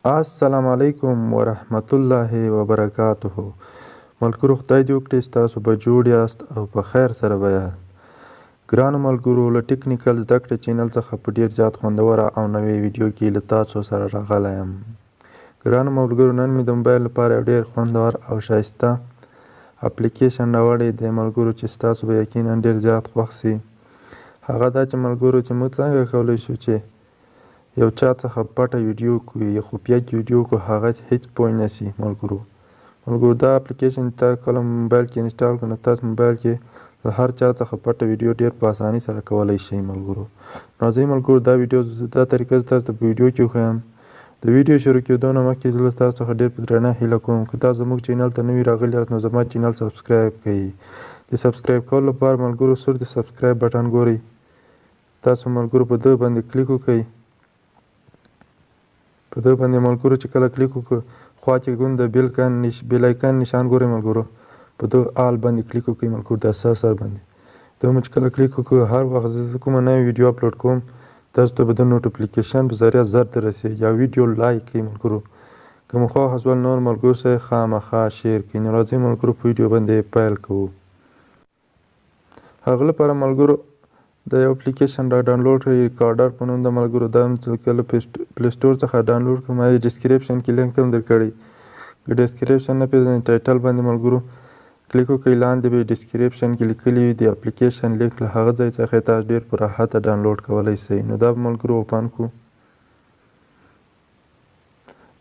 السلام علیکم ورحمت الله وبرکاته. ملګرو خدای دې وکړي ستاسو به جوړ یاست او په خیر سره به یاست. ګرانو ملګرو له ټیکنیکل زده کړې چینل څخه په ډېر زیات خوندوره او نوې ویډیو کې له تاسو سره راغلی یم. ګرانو ملګرو نن مې د موبایل لپاره یو ډېر خوندور او ښایسته اپليکشن راوړی دی ملګرو چې ستاسو به یقینا ډېر زیات خوښ سي. هغه دا چې ملګرو چې موږ څنګه کولی شو چې یو چا څخه پټه ویډیو کو یا خفیه کې ویډیو کو هغه هیڅ پوه نه سي ملګرو دا اپلیکیشن تاسو کله موبایل کې انسټال کړئ تاسو موبایل کې د هر چا څخه پټه ویډیو ډیر په اسانۍ سره کولای شئ ملګرو. راځئ ملګرو دا ویډیو دا طریقه تاسو په ویډیو کې وښیم. د ویډیو شروع کېدو نه مخکې زه تاسو څخه ډیر په درنه هیله کوم که تاسو زموږ چینل ته نوي راغلي یاست نو زما چینل سبسګرائب کړئ. د سبسګرائب کولو لپاره ملګرو سور د سبسګرائب بټن ګورئ. تاسو ملګرو په ده باندې کلیک وکړئ. په دې باندې ملګرو چې کله کلیک وکړو خوا کې ګون د بیل آیکن نشان ګورئ ملګرو په دې آل باندې کلیک وکړئ ملګرو د سر باندې دا چې کله کلیک وکړو هر وخت زه کومه نوې ویډیو اپلوډ کوم تاسو ته به د نوټیفیکیشن په ذریعه زر دررسي یا ویډیو لایک کړئ ملګرو که مو خوښ شول نور ملګرو سره خامخا شیر کړئ. نو راځئ ملګرو په ویډیو باندې پیل کوو. هغه لپاره ملګرو د یو اپلیکیشن را ډاونلوډ کړئ ریکارډر په نوم د ملګرو دا چې له پلی سټور څخه ډاونلوډ کړم ما ډسکریپشن کې لینک هم درکړی که ډسکریپشن نه پېژنئ ټایټل باندې ملګرو کلیک وکړئ لاندې به ډسکریپشن کې لیکلي وي د اپلیکیشن لینک له هغه ځای څخه تاسو ډېر په راحته ډاونلوډ کولی شئ. نو دا ملګرو اوپن کړو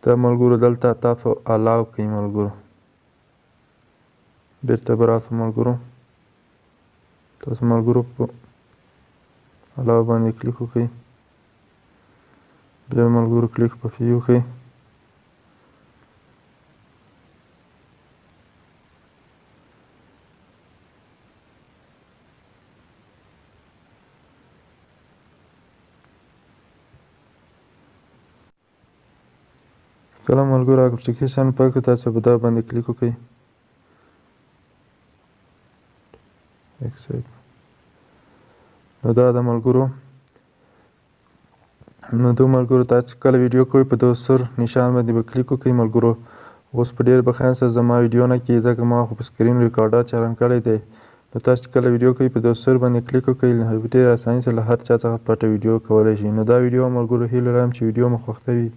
دا ملګرو دلته تاسو الاو کړئ ملګرو بېرته به راسو ملګرو تاسو ملګرو په علاوه باندې کلیک وکړئ بیا ملګرو کلیک په فی وکړئ کله ملګرو اپلیکیشن پاک تاسو په دا باندې کلیک وکړئ نو دا د ملګرو تاسو کله ویډیو کوئ په د سر نشان باندې به کلیک وکړئ ملګرو. اوس په ډېر بخښنه سره زما ویډیو نه کېږي ځکه ما خو په سکرین ریکارډر چالان کړی دی. نو تاسو کله ویډیو کوئ په د سر باندې کلیک وکړئ په ډېر اسانۍ سره له هر چا څخه پټه ویډیو کولی شئ. نو دا ویډیو ملګرو هیله لرم چې ویډیو مو خوښه وي.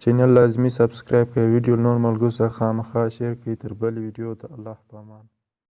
چینل لازمي سبسګرایب کړئ ویډیو نور ملګرو سره خامخا شیر کړئ. تر بلې ویډیو ته الله په امان.